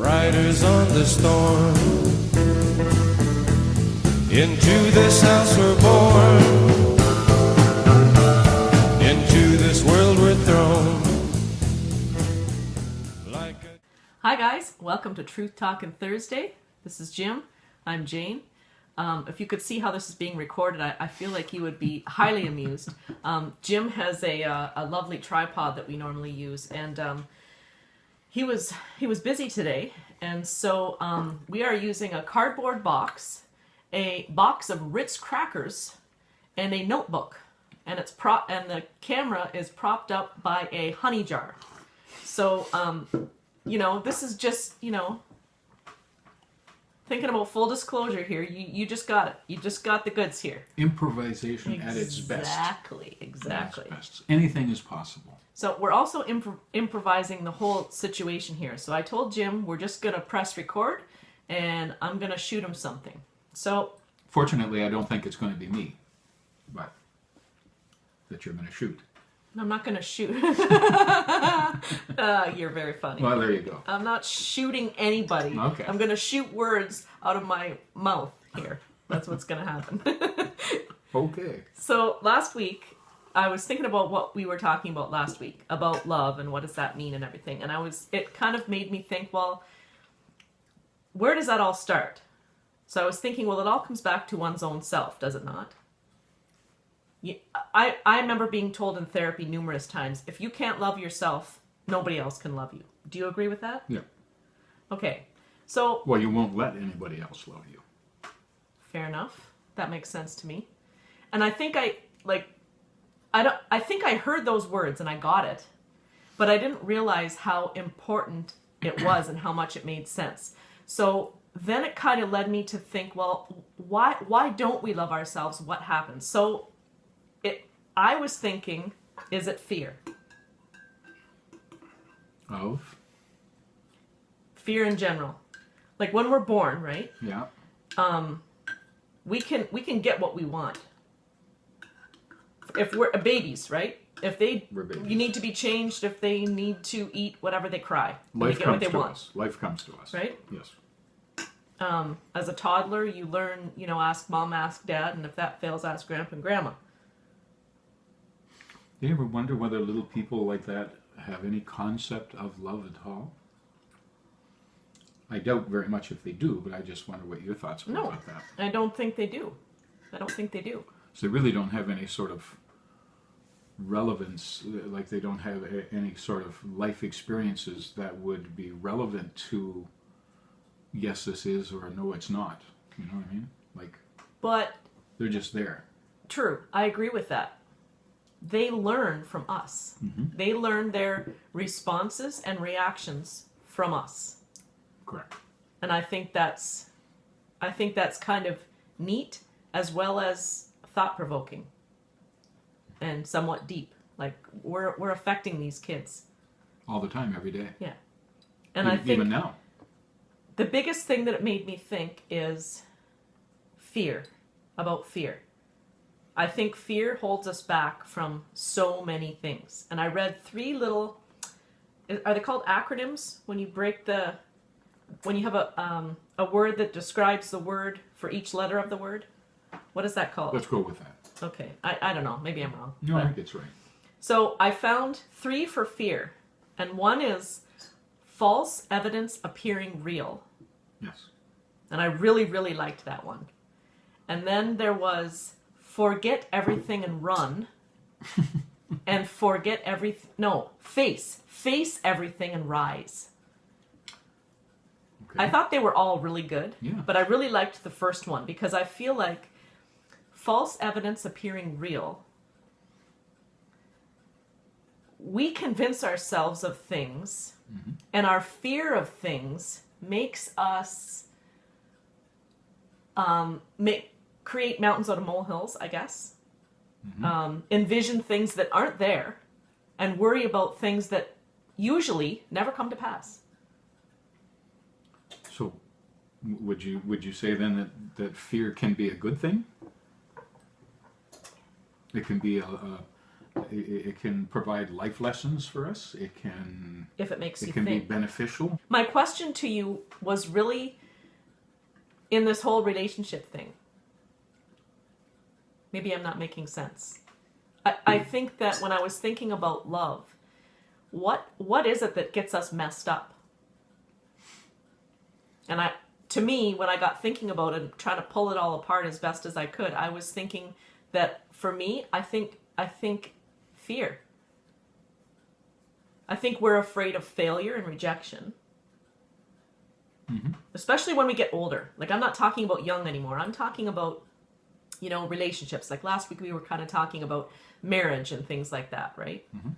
riders on the storm. Into this house we're born, into this world we're thrown. Hi guys, welcome to Truth Talkin Thursday. This is Jim. I'm Jane. If you could see how this is being recorded, I feel like you would be highly amused. Jim has a lovely tripod that we normally use, and he was busy today, and so we are using a cardboard box, a box of Ritz crackers, and a notebook, and and the camera is propped up by a honey jar. So you know, this is just, you know, thinking about full disclosure here. You just got it. You just got the goods here. Improvisation at its best. Exactly. Anything is possible. So we're also improvising the whole situation here. So I told Jim we're just going to press record, and I'm going to shoot him something. So fortunately, I don't think it's going to be me, but that you're going to shoot. I'm not going to shoot. You're very funny. Well, there you go. I'm not shooting anybody. Okay. I'm going to shoot words out of my mouth here. That's what's going to happen. Okay. So last week, I was thinking about what we were talking about last week, about love and what does that mean and everything. And it kind of made me think, well, where does that all start? So I was thinking, well, it all comes back to one's own self, does it not? I remember being told in therapy numerous times, if you can't love yourself, nobody else can love you. Do you agree with that? Yeah. Okay. So. Well, you won't let anybody else love you. Fair enough. That makes sense to me. And I think I think I heard those words and I got it, but I didn't realize how important it was and how much it made sense. So then it kind of led me to think, well, why don't we love ourselves? What happens? So I was thinking, is it fear? Of? Fear in general. Like when we're born, right? Yeah. We can get what we want. If we're babies, right? If we're babies. You need to be changed, if they need to eat whatever, they cry. Life they get comes what they to want. us. Life comes to us. Right? Yes. As a toddler, you learn, you know, ask mom, ask dad, and if that fails, ask grandpa and grandma. Do you ever wonder whether little people like that have any concept of love at all? I doubt very much if they do, but I just wonder what your thoughts were about that. I don't think they do. So they really don't have any sort of relevance, like they don't have any sort of life experiences that would be relevant to yes, this is, or no, it's not. You know what I mean? But they're just there. True. I agree with that. They learn from us. Mm-hmm. They learn their responses and reactions from us. Correct. And I think that's kind of neat as well as thought-provoking and somewhat deep. Like we're affecting these kids all the time, every day. Yeah. And I think even now. The biggest thing that it made me think is fear. I think fear holds us back from so many things. And I read 3 little, are they called acronyms? When you have a word that describes the word for each letter of the word? What is that called? Let's go with that. Okay. I don't know. Maybe I'm wrong. No, I think it's right. So I found 3 for fear. And one is false evidence appearing real. Yes. And I really, really liked that one. And then there was forget everything and run. And face everything and rise. Okay. I thought they were all really good, but I really liked the first one because I feel like false evidence appearing real. We convince ourselves of things, and our fear of things makes us create mountains out of molehills, I guess. Mm-hmm. Envision things that aren't there, and worry about things that usually never come to pass. So, would you say then that fear can be a good thing? It can be it can provide life lessons for us. It can If it makes you be think. beneficial. My question to you was really in this whole relationship thing. Maybe I'm not making sense. I think that when I was thinking about love, what is it that gets us messed up? And to me, when I got thinking about it, trying to pull it all apart as best as I could, I was thinking that for me, I think fear. I think we're afraid of failure and rejection. Mm-hmm. Especially when we get older. Like, I'm not talking about young anymore. I'm talking about, relationships. Like last week we were kind of talking about marriage and things like that, right? Mm-hmm.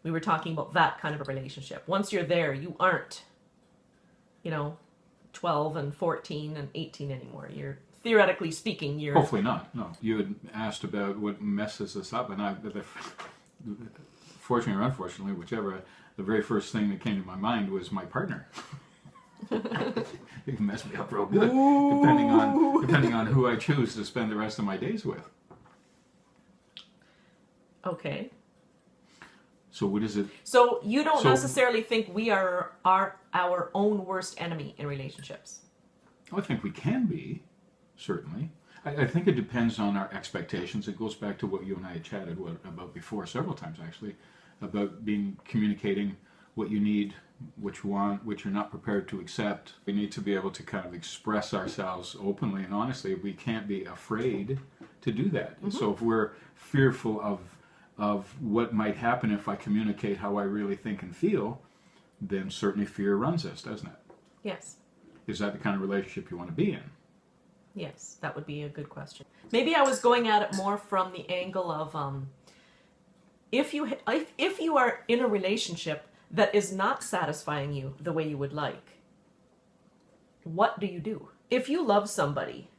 We were talking about that kind of a relationship. Once you're there, you aren't, 12 and 14 and 18 anymore. You're, theoretically speaking, you're... Hopefully not. No. You had asked about what messes us up, and fortunately or unfortunately, whichever, the very first thing that came to my mind was my partner. It can mess me up real good, depending on who I choose to spend the rest of my days with. Okay. So what is it? So you don't necessarily think we are our own worst enemy in relationships? I think we can be, certainly. I think it depends on our expectations. It goes back to what you and I had chatted about before, several times actually, about communicating what you need, what you want, what you're not prepared to accept. We need to be able to kind of express ourselves openly and honestly. We can't be afraid to do that. Mm-hmm. So if we're fearful of what might happen if I communicate how I really think and feel, then certainly fear runs us, doesn't it? Yes. Is that the kind of relationship you want to be in? Yes, that would be a good question. Maybe I was going at it more from the angle of if you are in a relationship that is not satisfying you the way you would like, what do you do? If you love somebody,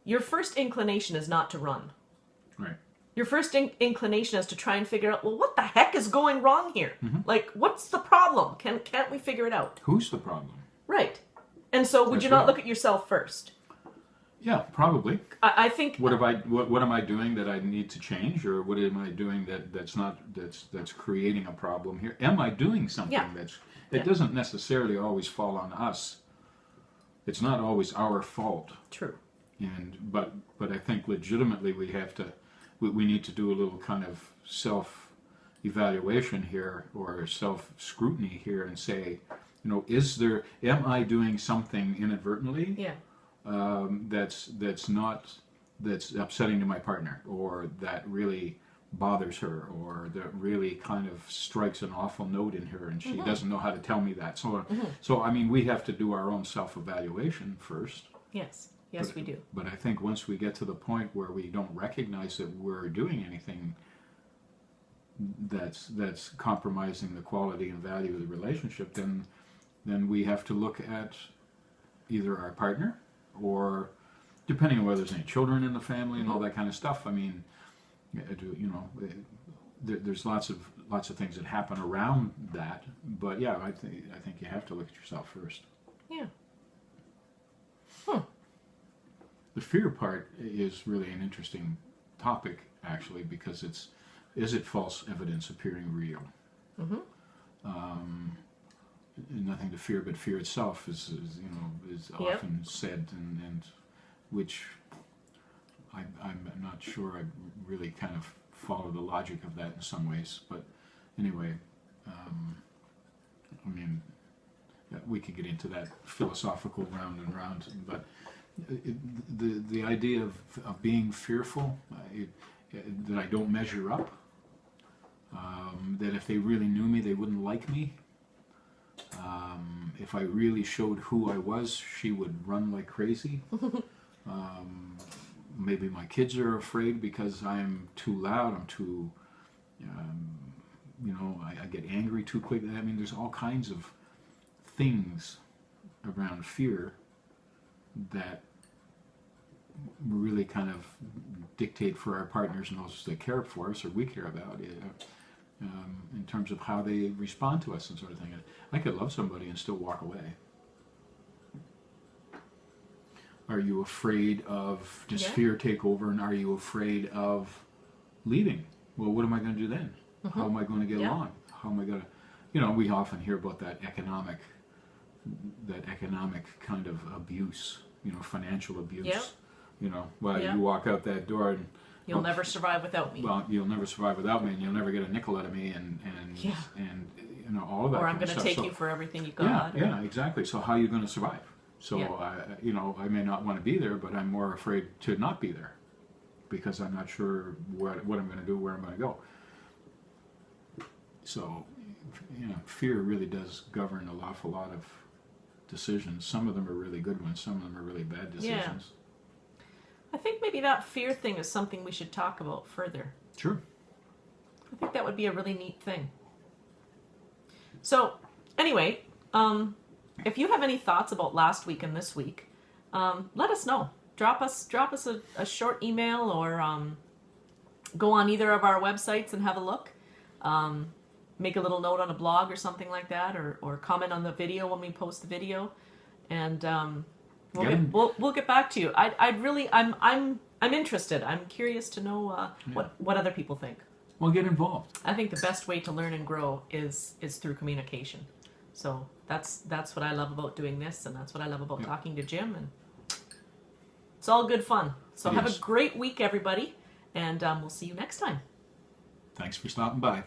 your first inclination is not to run. Right. Your first inclination is to try and figure out, well, what the heck is going wrong here? Mm-hmm. Like, what's the problem? Can't we figure it out? Who's the problem? Right. And so would you not look at yourself first? Yeah, probably. I think. What am I doing that I need to change, or what am I doing that's creating a problem here? Am I doing something that doesn't necessarily always fall on us? It's not always our fault. True. But I think legitimately we need to do a little kind of self-evaluation here, or self-scrutiny here, and say, am I doing something inadvertently? Yeah. That's upsetting to my partner, or that really bothers her, or that really kind of strikes an awful note in her, and she mm-hmm. doesn't know how to tell me that. So, mm-hmm. so I mean, we have to do our own self-evaluation first. Yes, we do. But I think once we get to the point where we don't recognize that we're doing anything that's compromising the quality and value of the relationship, then we have to look at either our partner, or depending on whether there's any children in the family and all that kind of stuff. I mean, there's lots of things that happen around that. But yeah, I think you have to look at yourself first. Yeah. The fear part is really an interesting topic, actually, because is it false evidence appearing real? Mm-hmm. Nothing to fear but fear itself is often said, and which I'm not sure I really kind of follow the logic of that in some ways. But anyway, I mean, we could get into that philosophical round and round, but the idea of being fearful, that I don't measure up, that if they really knew me, they wouldn't like me. If I really showed who I was, she would run like crazy. Maybe my kids are afraid because I'm too loud, I'm too, I get angry too quickly. I mean, there's all kinds of things around fear that really kind of dictate for our partners and those that care for us, or we care about, in terms of how they respond to us and sort of thing. I could love somebody and still walk away. Are you afraid of, does fear take over, and are you afraid of leaving well, what am I going to do then? How am I going to get Yeah. along? How am I going to, you know, we often hear about that economic kind of abuse, you know, financial abuse. Yep. You know, well, Yeah. you walk out that door and You'll never survive without me. well, you'll never survive without me, and you'll never get a nickel out of me, and Yeah. you know, all of that. Or I'm kind of going to stuff. take So- you for everything you Yeah, got. or- yeah, exactly. So how are you going to survive? So Yeah. you know, I may not want to be there, but I'm more afraid to not be there because I'm not sure what I'm going to do, where I'm going to go. So, you know, fear really does govern an awful lot of decisions. Some of them are really good ones. Some of them are really bad decisions. I think maybe that fear thing is something we should talk about further. Sure. I think that would be a really neat thing. So, anyway, if you have any thoughts about last week and this week, let us know. Drop us a short email, or go on either of our websites and have a look. Make a little note on a blog or something like that, or comment on the video when we post the video, and we'll get back to you. I'm interested. I'm curious to know what other people think. Well, get involved. I think the best way to learn and grow is through communication. So that's what I love about doing this, and that's what I love about talking to Jim, and it's all good fun. So have a great week, everybody, and we'll see you next time. Thanks for stopping by.